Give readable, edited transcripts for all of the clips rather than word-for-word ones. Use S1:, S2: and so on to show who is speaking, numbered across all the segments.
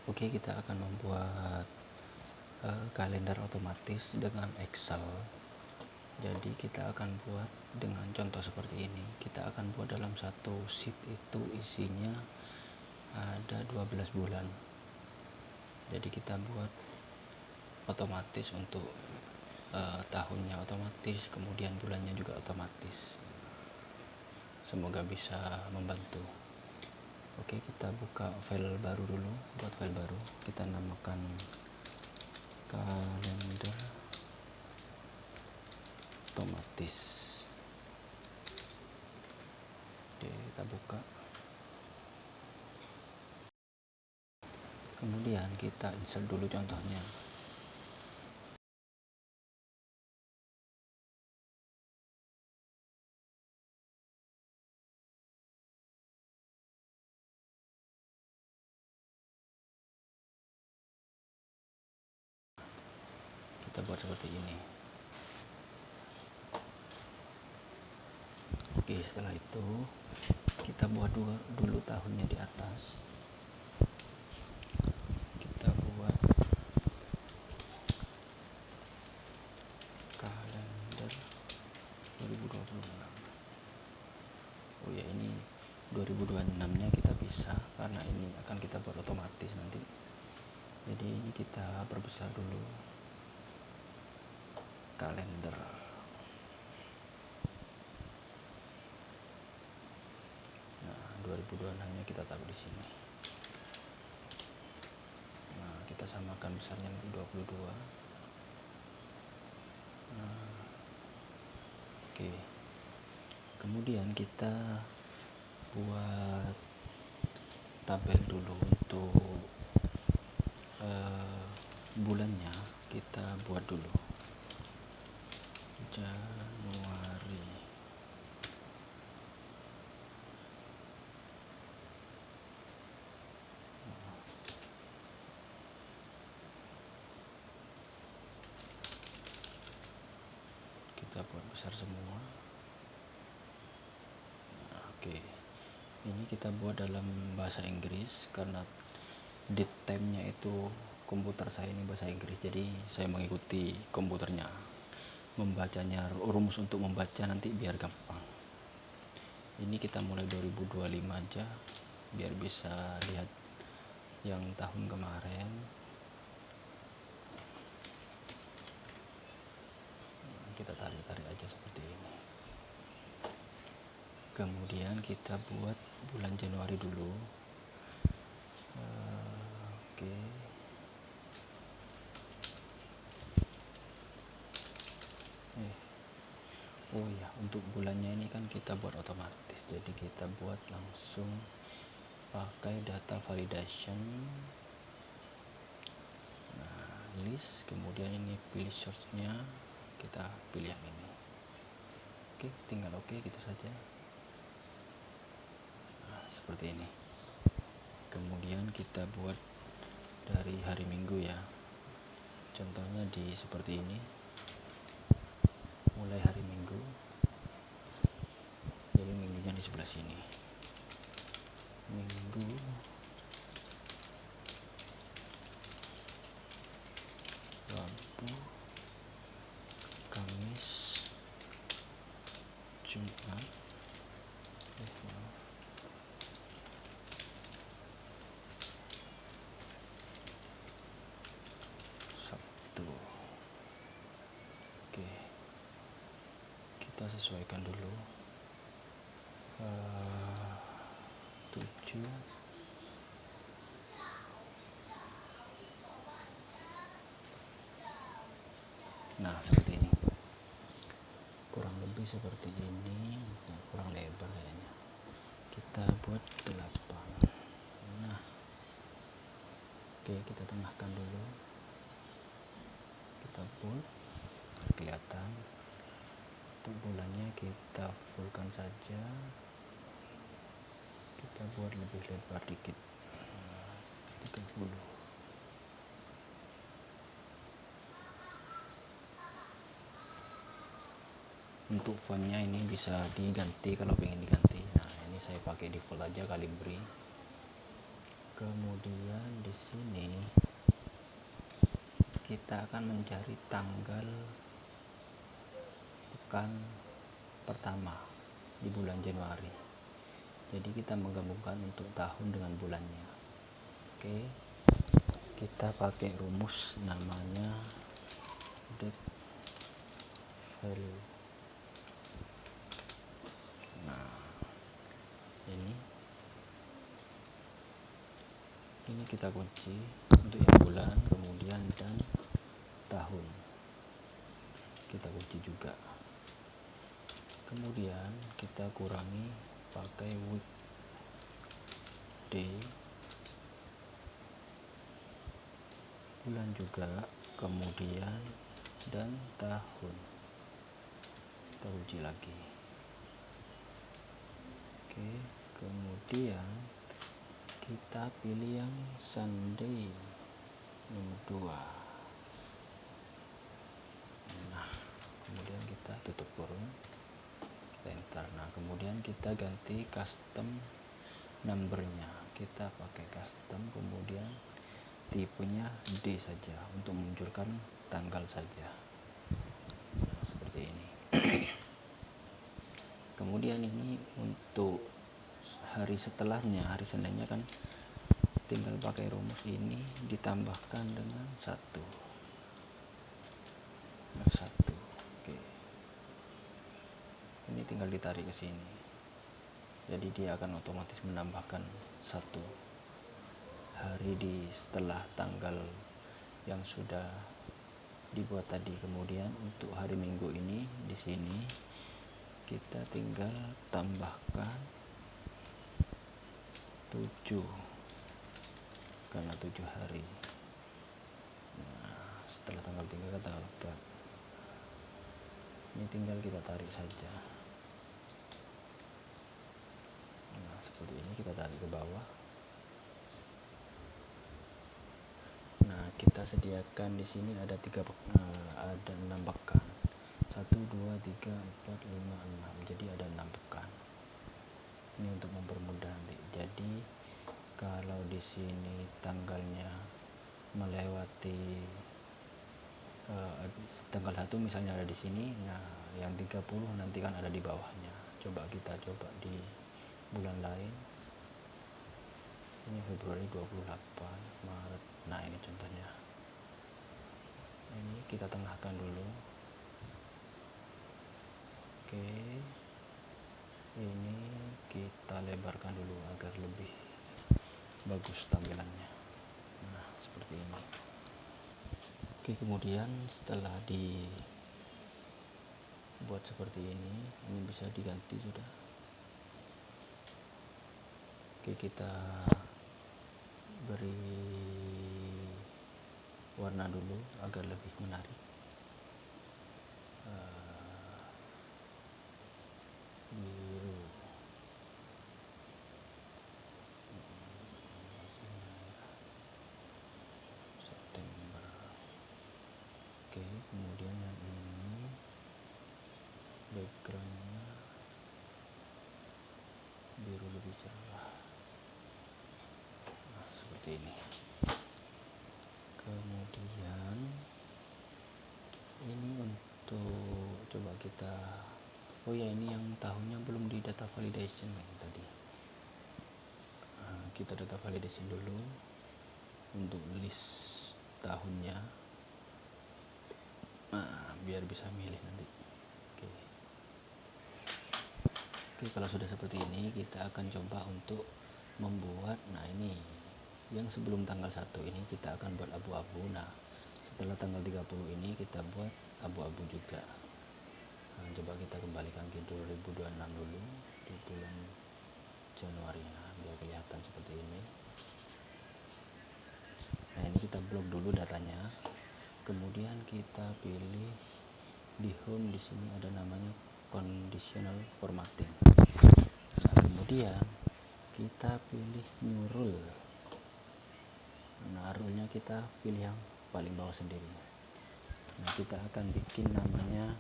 S1: Oke, kita akan membuat kalender otomatis dengan Excel. Jadi kita akan buat dengan contoh seperti ini. Kita akan buat dalam satu sheet itu isinya ada 12 bulan. Jadi kita buat otomatis untuk tahunnya otomatis, kemudian bulannya juga otomatis. Semoga bisa membantu. Oke, kita buka file baru dulu. Buat file baru, kita namakan kalender otomatis. Oke, kita buka. Kemudian kita insert dulu contohnya. Kita buat seperti ini. Oke, setelah itu kita buat dulu tahunnya di atas. Kita buat kalender 2026. Oh ya, ini 2026 nya kita bisa karena ini akan kita buat otomatis nanti. Jadi ini kita perbesar dulu kalender. Nah, 2026 nya kita taruh di sini. Nah, kita samakan besarnya nanti 22. Nah, oke. Kemudian kita buat tabel dulu untuk bulannya. Kita buat dulu Januari. Kita buat besar semua. Nah, oke, ini kita buat dalam bahasa Inggris karena date time-nya itu komputer saya ini bahasa Inggris, jadi saya mengikuti komputernya membacanya, rumus untuk membaca nanti biar gampang. Ini kita mulai 2025 aja biar bisa lihat yang tahun kemarin. Kita tarik-tarik aja seperti ini. Kemudian kita buat bulan Januari dulu. Oke. Oh ya, untuk bulannya ini kan kita buat otomatis, jadi kita buat langsung pakai data validation. Nah, list, kemudian ini pilih source-nya, kita pilih yang ini. Oke, tinggal oke gitu saja. Nah, seperti ini. Kemudian kita buat dari hari Minggu ya. Contohnya di seperti ini. Mulai hari Minggu. Jadi minggunya di sebelah sini. Minggu, Rabu, Kamis, Jumat, Sabtu. Oke, kita sesuaikan dulu. 7. Nah, seperti ini. Kurang lebih seperti ini. Nah, kurang lebar kayaknya. Kita buat 8. Nah, oke, kita tengahkan dulu. Kita buat kelihatan. Untuk bulannya kita fullkan saja. Kita buat lebih lebar dikit. 30. Untuk fontnya ini bisa diganti kalau pengen diganti. Nah, ini saya pakai default aja, Calibri. Kemudian di sini kita akan mencari tanggal pekan pertama di bulan Januari. Jadi kita menggabungkan untuk tahun dengan bulannya. Oke, kita pakai rumus namanya date value. Nah, ini kita kunci untuk yang bulan, kemudian dan tahun kita kunci juga. Kemudian kita kurangi pakai weekday, bulan juga, kemudian dan tahun kita kunci lagi. Oke, kemudian kita pilih yang Sunday nomor 2. Nah, kemudian kita tutup kurung, kita enter. Nah, kemudian kita ganti custom numbernya, kita pakai custom, kemudian tipenya D saja untuk memunculkan tanggal saja. Nah, seperti ini. Kemudian ini untuk hari setelahnya, hari Seninnya kan tinggal pakai rumus ini ditambahkan dengan 1. Nah, 1. Oke. Ini tinggal ditarik ke sini. Jadi dia akan otomatis menambahkan 1 hari di setelah tanggal yang sudah dibuat tadi. Kemudian untuk hari Minggu ini di sini kita tinggal tambahkan 7 karena 7 hari. Nah, setelah tanggal 3 ke tanggal 4 ini tinggal kita tarik saja. Nah, seperti ini kita tarik ke bawah. Nah, kita sediakan di sini ada 6 pekan. 1 2 3 4 5 6. Jadi ada 6 pekan. Ini untuk mempermudah nanti. Jadi kalau di sini tanggalnya melewati tanggal 1 misalnya ada di sini, nah yang 30 nanti kan ada di bawahnya. Kita coba di bulan lain. Ini Februari 28, Maret. Nah, ini contohnya. Ini kita tengahkan dulu. Oke. Ini kita lebarkan dulu agar lebih bagus tampilannya. Nah, seperti ini. Oke, kemudian setelah dibuat seperti ini bisa diganti sudah. Oke, kita beri warna dulu agar lebih menarik. Biru. September. Oke, kemudian yang ini backgroundnya biru lebih cerah. Nah, seperti ini. Kemudian ini untuk coba kita, oh ya, ini yang tahunnya belum di data validation yang tadi. Nah, kita data validation dulu untuk list tahunnya. Nah, biar bisa milih nanti. Oke, kalau sudah seperti ini kita akan coba untuk membuat, nah ini yang sebelum tanggal 1 ini kita akan buat abu-abu. Nah, setelah tanggal 30 ini kita buat abu-abu juga. Nah, coba kita kembalikan ke 2026 dulu di bulan Januari, nah, biar kelihatan seperti ini. Nah, ini kita blok dulu datanya. Kemudian kita pilih di home, di sini ada namanya conditional formatting. Nah, kemudian kita pilih new rule. Nah, rule-nya kita pilih yang paling bawah sendiri. Nah, kita akan bikin namanya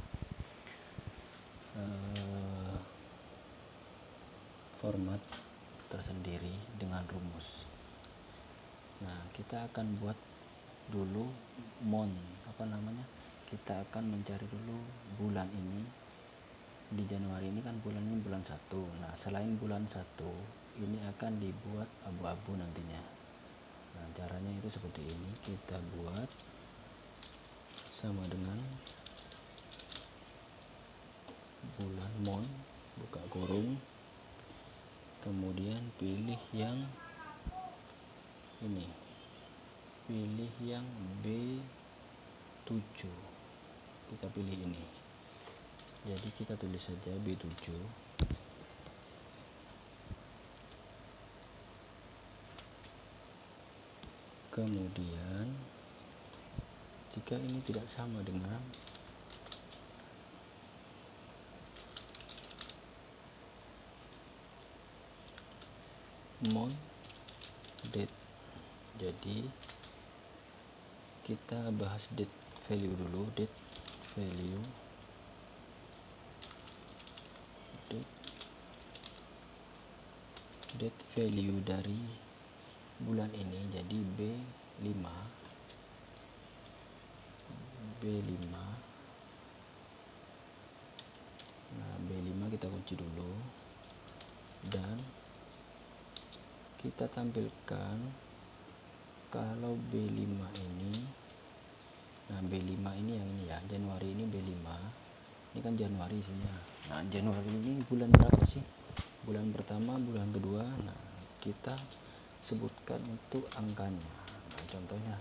S1: format tersendiri dengan rumus. kita akan buat dulu kita akan mencari dulu bulan ini. Di Januari ini kan bulan ini bulan 1. Nah, selain bulan 1 ini akan dibuat abu-abu nantinya. Nah, caranya itu seperti ini. Kita buat sama dengan bulan Mon, buka kurung, kemudian pilih yang ini, pilih yang B7, kita pilih ini. Jadi kita tulis saja B7, kemudian jika ini tidak sama dengan Mon date, jadi kita bahas date value dulu. Date value dari bulan ini, jadi B5. Nah, B5 kita kunci dulu dan kita tampilkan kalau B5 ini. Nah, B5 ini yang ini ya, Januari ini B5. Ini kan Januari isinya. Nah, Januari ini bulan berapa sih? Bulan pertama, bulan kedua. Nah, kita sebutkan untuk angkanya. Nah, contohnya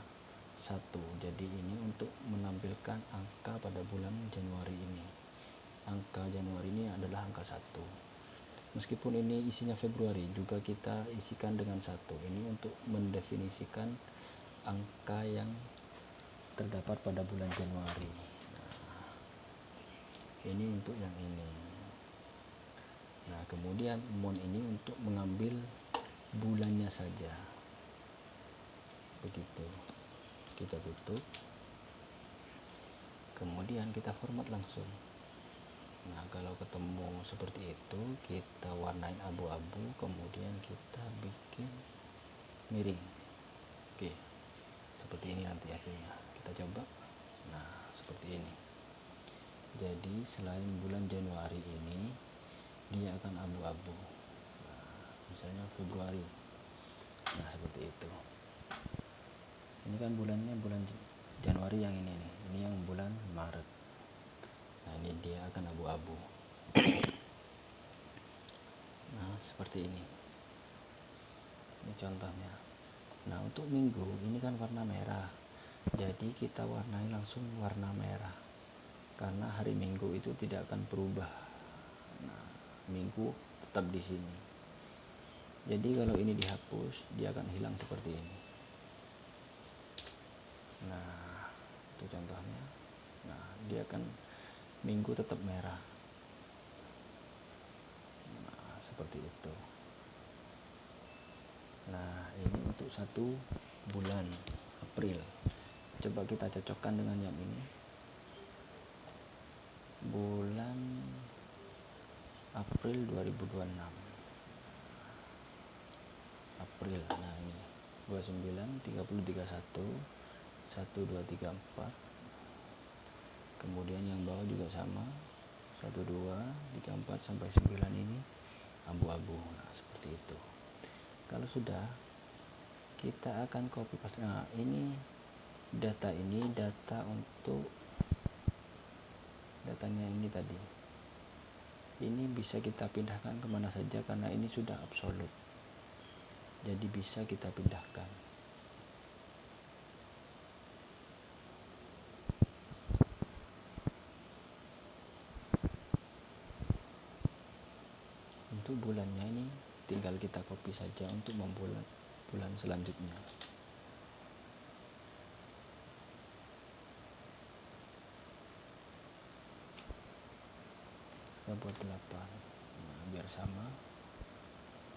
S1: 1. Jadi ini untuk menampilkan angka pada bulan Januari ini. Angka Januari ini adalah angka 1. Meskipun ini isinya Februari, juga kita isikan dengan 1. Ini untuk mendefinisikan angka yang terdapat pada bulan Januari. Nah, ini untuk yang ini. Nah, kemudian Mon ini untuk mengambil bulannya saja. Begitu. Kita tutup. Kemudian kita format langsung. Nah, kalau ketemu seperti itu, kita warnain abu-abu, kemudian kita bikin miring. Oke, seperti ini nanti hasilnya. Kita coba. Nah, seperti ini. Jadi selain bulan Januari ini, dia akan abu-abu. Nah, misalnya Februari. Nah, seperti itu. Ini kan bulannya bulan Januari yang ini nih. Ini yang bulan Maret. Nah, ini dia akan abu-abu. Nah, seperti ini. Ini contohnya. Nah, untuk minggu ini kan warna merah. Jadi kita warnai langsung warna merah. Karena hari Minggu itu tidak akan berubah. Nah, Minggu tetap di sini. Jadi kalau ini dihapus, dia akan hilang seperti ini. Nah, itu contohnya. Nah, dia akan Minggu tetap merah. Nah, seperti itu. Nah, ini untuk 1 bulan April. Coba kita cocokkan dengan yang ini. Bulan April 2026. April. Nah, ini 29, 30, 31, 1, 2, 3, 4. Kemudian yang bawah juga sama. 1, 2, 3, 4 sampai 9 ini abu-abu. Nah, seperti itu. Kalau sudah, kita akan copy paste. Nah, ini data untuk datanya ini tadi. Ini bisa kita pindahkan kemana saja karena ini sudah absolut. Jadi bisa kita pindahkan. Untuk bulannya ini tinggal kita copy saja untuk membuat bulan selanjutnya. Kita buat 8. Nah, biar sama.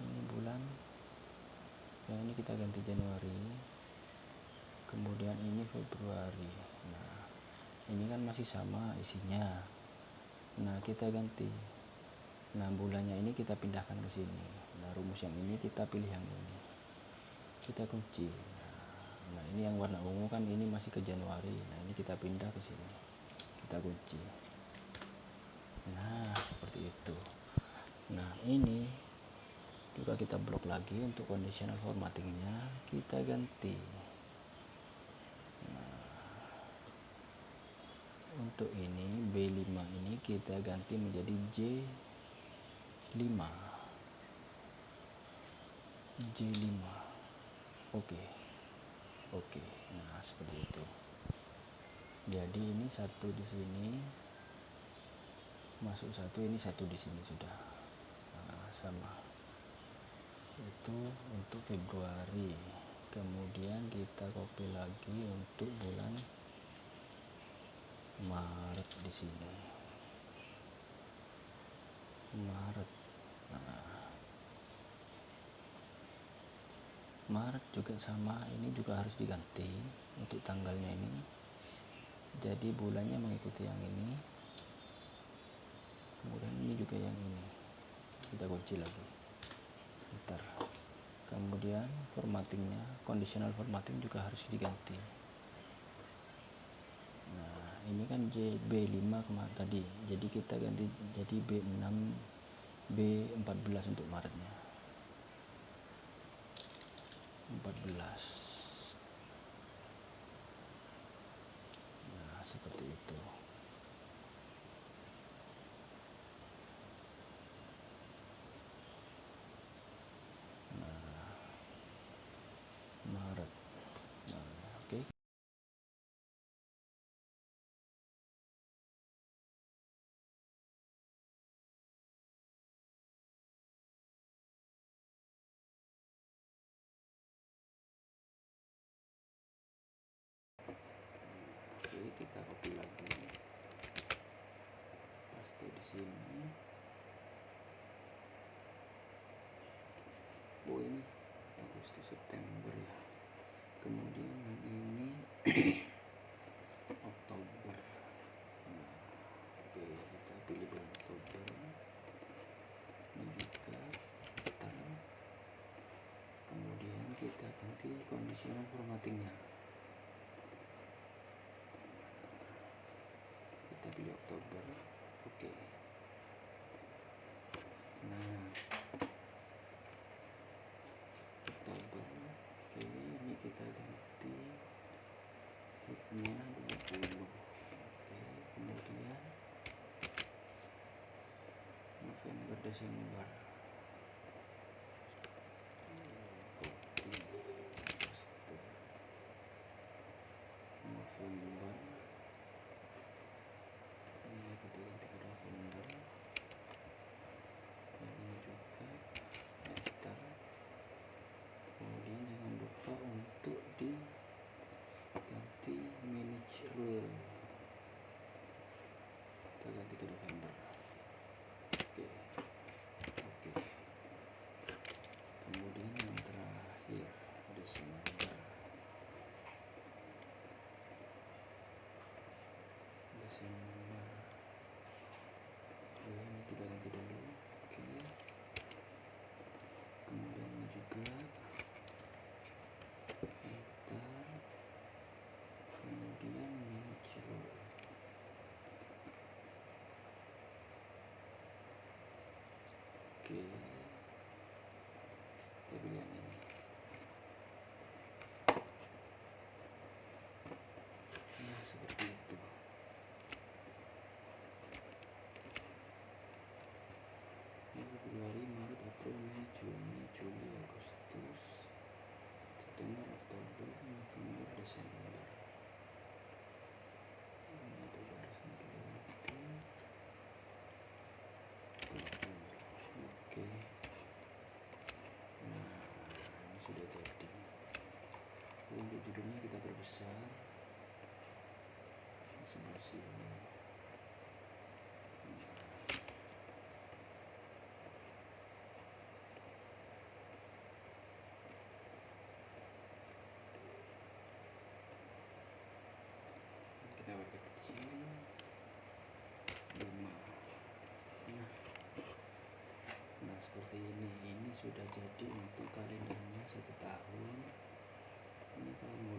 S1: Ini bulan. Yang ini kita ganti Januari. Kemudian ini Februari. Nah, ini kan masih sama isinya. Nah, kita ganti. Nah, bulannya ini kita pindahkan ke sini. Nah, rumus yang ini kita pilih yang ini. Kita kunci. Nah, Nah ini yang warna ungu kan ini masih ke Januari. Nah ini kita pindah ke sini, kita kunci. Nah seperti itu. Nah ini juga kita blok lagi. Untuk conditional formattingnya kita ganti. Nah untuk ini B5 ini kita ganti menjadi J5. Oke. Nah seperti itu. Jadi ini satu di sini masuk satu, ini satu di sini sudah. Nah, sama itu untuk Februari. Kemudian kita copy lagi untuk bulan Maret di sini. Maret. Nah, Maret juga sama, ini juga harus diganti untuk tanggalnya ini. Jadi bulannya mengikuti yang ini. Kemudian ini juga yang ini. Kita kunci lagi. Bentar. Kemudian formattingnya, conditional formatting juga harus diganti. Nah ini kan B5 kemarin tadi, jadi kita ganti jadi B6, B14 untuk Maretnya. 14. Nah seperti itu. Nah Maret. Nah, oke. Oke, kita copy lagi, paste di sini. Oh ini Agustus September ya. Kemudian yang ini Oktober. Nah, oke, kita pilih bulan Oktober. Ini juga bentar. Kemudian kita ganti conditional formattingnya. Kita pilih Oktober. Oke. Nah Oktober. Oke, ini kita ganti hitnya 20. Oke, kemudian November Desember. Copy, paste. November. Ini kita ganti ke November. Yang ini juga Hektar. Kemudian jangan lupa untuk diganti manage rule. Kita ganti ke November. Oke. Kemudian yang terakhir Desember. Oke, ini kita ganti dulu. Oke. Kemudian ini juga Hektar. Kemudian manage rule. Oke, kita pilih yang ini. Nah seperti itu. Februari, Maret, April, Mei, Juni, Juli, Agustus, September, Oktober, November, Desember. Ini juga harusnya kita ganti November. Oke. Nah ini sudah jadi. Untuk judulnya kita perbesar di sebelah sini. Kita perkecil 5. Nah seperti ini sudah jadi untuk kalendernya 1 tahun. Ini kalau mau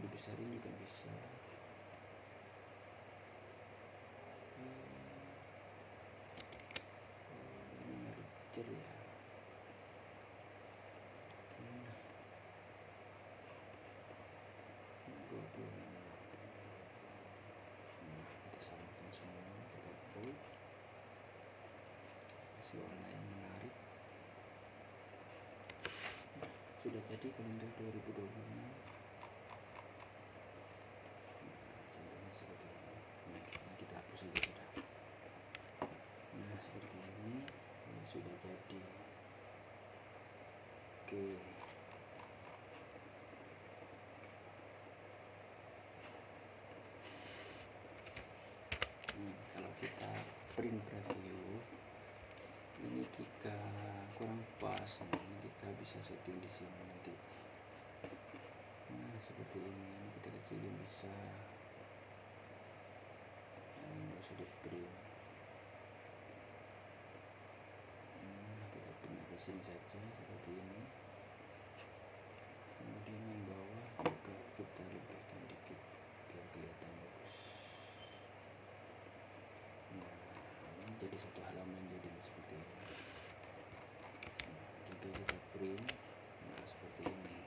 S1: informasi online yang menarik. Sudah jadi kalender 2026. Contohnya seperti ini. Kita hapus saja sudah. Nah, seperti ini sudah jadi. Oke. Kalau kita print preview, ini jika kurang pas, ini kita bisa setting di sini nanti. Nah, seperti ini kita kecilin bisa. Ini nggak usah di print. Kita print ke sini saja seperti ini. Kemudian yang bawah juga kita lebihkan dikit biar kelihatan bagus. Nah, ini jadi satu halaman jadinya seperti ini. Nah, jika kita print, nah seperti ini.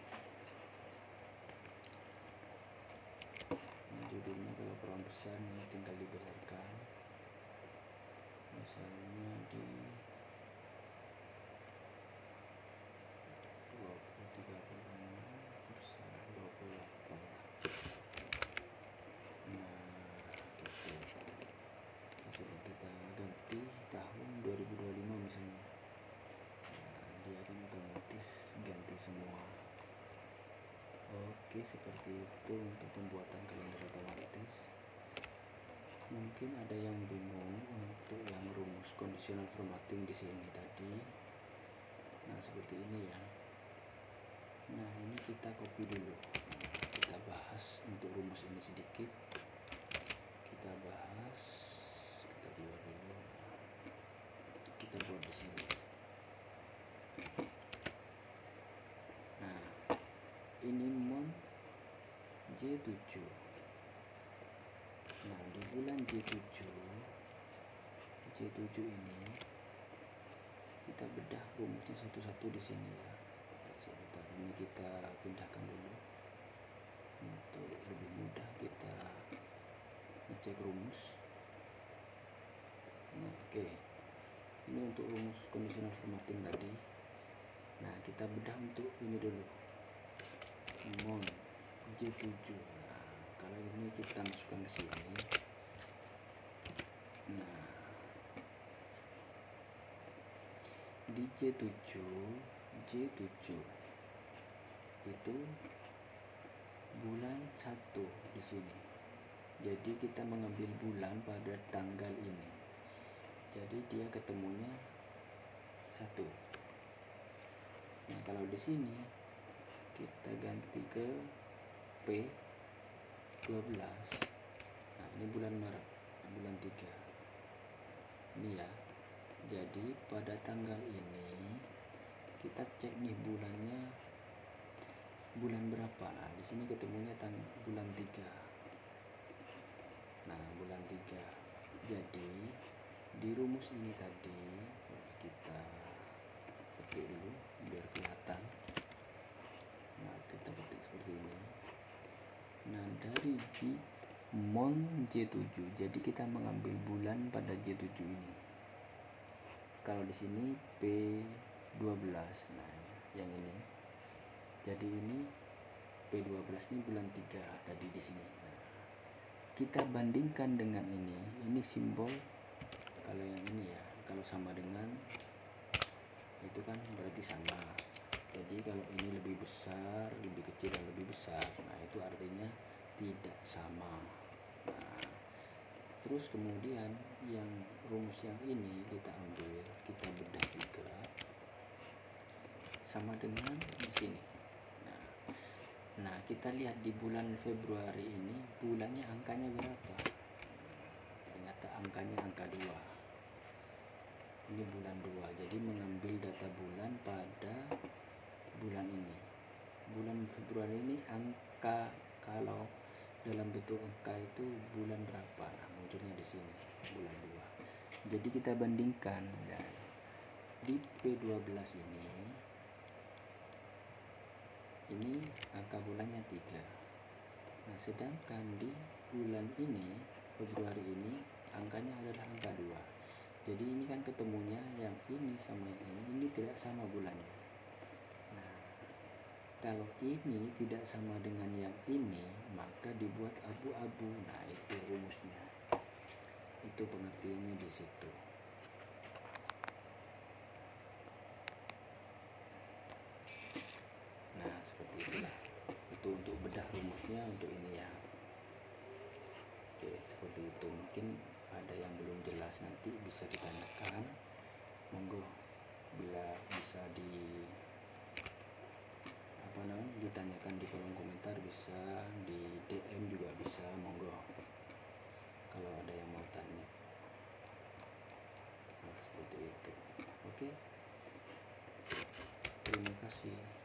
S1: Nah, judulnya kalau kurang besar nih tinggal dibesarkan. Misalnya di 36 besar 28. Nah, gitu. Sudah kita ganti tahun 2025 misalnya. Nah, dia akan otomatis ganti semua. Oke, seperti itu untuk pembuatan kalender otomatis. Mungkin ada yang bingung untuk yang rumus conditional formatting di sini tadi. Nah, seperti ini ya. Nah, ini kita copy dulu. Kita bahas untuk rumus ini sedikit. Kita bahas. Kita keluar dulu. Kita buat di sini. Nah, ini month J7. Nah, di bulan J7 ini kita bedah rumusnya satu-satu di sini ya. Sebentar, ini kita pindahkan dulu untuk lebih mudah kita ngecek rumus. Nah, oke. Ini untuk rumus conditional formatting tadi. Nah, kita bedah untuk ini dulu. Month J7. Nah, kalau ini kita masukkan ke sini. Nah, di J7 itu bulan 1 di sini. Jadi kita mengambil bulan pada tanggal ini. Jadi dia ketemunya 1. Nah, kalau di sini kita ganti ke P12. Nah, ini bulan Maret, bulan 3. Ini ya. Jadi pada tanggal ini kita cek nih bulannya bulan berapa. Nah, di sini ketemunya bulan 3. Nah, bulan 3. Jadi di rumus ini tadi kita ketik dulu biar kelihatan. Nah, kita ketik seperti ini. Nah, dari di month J7, jadi kita mengambil bulan pada J7 ini. Kalau di sini P12. Nah, yang ini. Jadi ini P12 ini bulan 3 tadi di sini. Nah, kita bandingkan dengan ini simbol. Kalau yang ini ya, kalau sama dengan itu kan berarti sama. Jadi kalau ini lebih besar, lebih kecil dan lebih besar, nah itu artinya tidak sama. Nah, terus kemudian yang rumus yang ini kita ambil, kita bedah juga sama dengan di sini. Nah, kita lihat di bulan Februari ini bulannya angkanya berapa? Ternyata angkanya angka 2. Ini bulan 2. Jadi mengambil data bulan pada bulan ini. Bulan Februari ini angka, kalau dalam bentuk angka itu bulan berapa? Nah, munculnya di sini bulan 2. Jadi kita bandingkan, dan di P12 ini angka bulannya 3. Nah, sedangkan di bulan ini Februari ini angkanya adalah angka 2. Jadi ini kan ketemunya yang ini sama yang ini tidak sama bulannya. Nah, kalau ini tidak sama dengan yang ini, maka dibuat abu-abu. Nah, itu rumusnya. Itu pengertiannya di situ. Nah, seperti itulah. Itu untuk bedah rumusnya untuk ini ya. Oke, seperti itu. Mungkin ada yang belum jelas, nanti bisa ditanyakan. Monggo, bila bisa ditanyakan di kolom komentar, bisa di DM juga bisa, monggo. Kalau ada yang mau tanya. Nah, seperti itu. Oke. Terima kasih.